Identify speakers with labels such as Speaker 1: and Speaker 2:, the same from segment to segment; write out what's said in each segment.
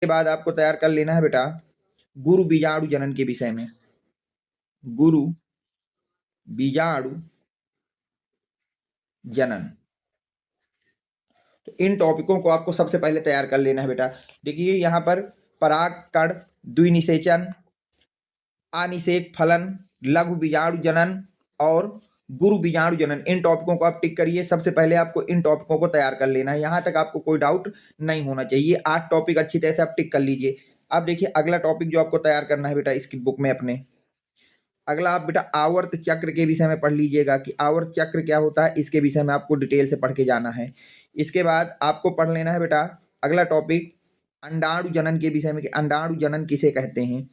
Speaker 1: के बाद आपको तैयार कर लेना है बेटा गुरु बीजाणु जनन के विषय में। गुरु बीजाणु जनन, तो इन टॉपिकों को आपको सबसे पहले तैयार कर लेना है बेटा। देखिए यहाँ पर परागकण, द्विनिषेचन, अनिषेक फलन, लघु बीजाणु जनन और गुरु बीजाणु जनन, इन टॉपिकों को आप टिक करिए। सबसे पहले आपको इन टॉपिकों को तैयार कर लेना है, यहाँ तक आपको कोई डाउट नहीं होना चाहिए। 8 टॉपिक अच्छी तरह से आप टिक कर लीजिए। अब देखिए अगला टॉपिक जो आपको तैयार करना है बेटा इसकी बुक में अपने, अगला आप बेटा आवर्त चक्र के विषय में पढ़ लीजिएगा कि आवर्त चक्र क्या होता है, इसके विषय में आपको डिटेल से पढ़ के जाना है। इसके बाद आपको पढ़ लेना है बेटा अगला टॉपिक अंडाणु जनन के विषय में कि अंडाणु जनन किसे कहते हैं।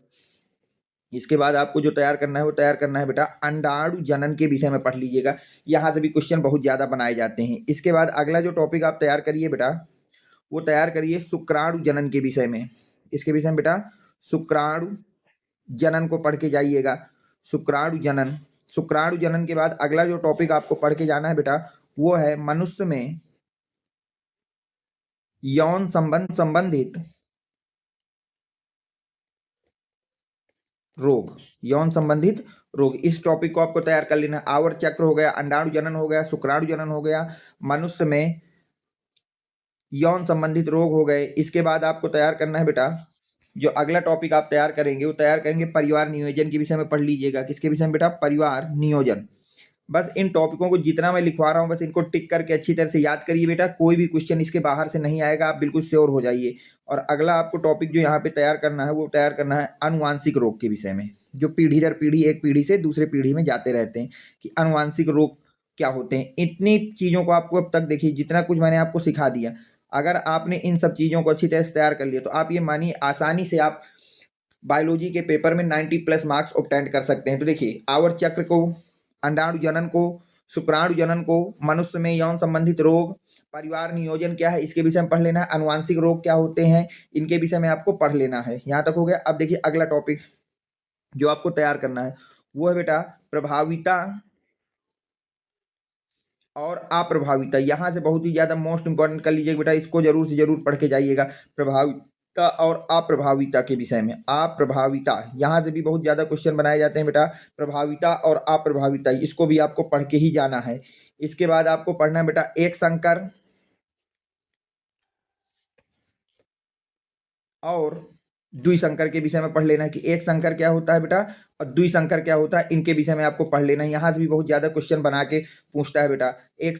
Speaker 1: इसके बाद आपको जो तैयार करना है वो तैयार करना है बेटा अंडाणु जनन के विषय में पढ़ लीजिएगा, यहाँ से भी क्वेश्चन बहुत ज़्यादा बनाए जाते हैं। इसके बाद अगला जो टॉपिक आप तैयार करिए बेटा वो तैयार करिए शुक्राणु जनन के विषय में। इसके विषय में बेटा शुक्राणु जनन को पढ़ के जाइएगा, शुक्राणु जनन। शुक्राणु जनन के बाद अगला जो टॉपिक आपको पढ़ के जाना है बेटा वो है मनुष्य में यौन संबंध संबंधित रोग, यौन संबंधित रोग, इस टॉपिक को आपको तैयार कर लेना। आवर्त चक्र हो गया, अंडाणु जनन हो गया, शुक्राणु जनन हो गया, मनुष्य में यौन संबंधित रोग हो गए। इसके बाद आपको तैयार करना है बेटा जो अगला टॉपिक आप तैयार करेंगे वो तैयार करेंगे परिवार नियोजन के विषय में पढ़ लीजिएगा। किसके विषय में बेटा? परिवार नियोजन। बस इन टॉपिकों को जितना मैं लिखवा रहा हूँ बस इनको टिक करके अच्छी तरह से याद करिए बेटा, कोई भी क्वेश्चन इसके बाहर से नहीं आएगा, आप बिल्कुल श्योर हो जाइए। और अगला आपको टॉपिक जो यहाँ पे तैयार करना है वो तैयार करना है आनुवांशिक रोग के विषय में, जो पीढ़ी दर पीढ़ी एक पीढ़ी से दूसरे पीढ़ी में जाते रहते हैं कि आनुवांशिक रोग क्या होते हैं। इतनी चीज़ों को आपको अब तक देखिए जितना कुछ मैंने आपको सिखा दिया, अगर आपने इन सब चीज़ों को अच्छी तरह से तैयार कर लिया तो आप ये मानिए आसानी से आप बायोलॉजी के पेपर में 90+ मार्क्स ऑब्टेन कर सकते हैं। तो देखिए आवर्त चक्र को, अंडाणु जनन को, शुक्राणु जनन को, मनुष्य में यौन संबंधित रोग, परिवार नियोजन क्या है इसके विषय में पढ़ लेना है, आनुवांशिक रोग क्या होते हैं इनके विषय में आपको पढ़ लेना है। यहाँ तक हो गया। अब देखिए अगला टॉपिक जो आपको तैयार करना है वो है बेटा प्रभाविता और अप्रभाविता। यहाँ से बहुत ही ज़्यादा मोस्ट इंपॉर्टेंट कर लीजिएगा बेटा, इसको जरूर से जरूर पढ़ के जाइएगा। प्रभाविता और अप्रभाविता के विषय में, अप्रभाविता यहाँ से भी बहुत ज़्यादा क्वेश्चन बनाए जाते हैं बेटा। प्रभाविता और अप्रभाविता इसको भी आपको पढ़ के ही जाना है। इसके बाद आपको पढ़ना है बेटा एक संकर और द्विसंकर के विषय में पढ़ लेना है कि एक संकर क्या होता है बेटा और द्विसंकर क्या होता है, इनके विषय में आपको पढ़ लेना है। यहाँ से भी बहुत ज़्यादा क्वेश्चन बना के पूछता है बेटा। एक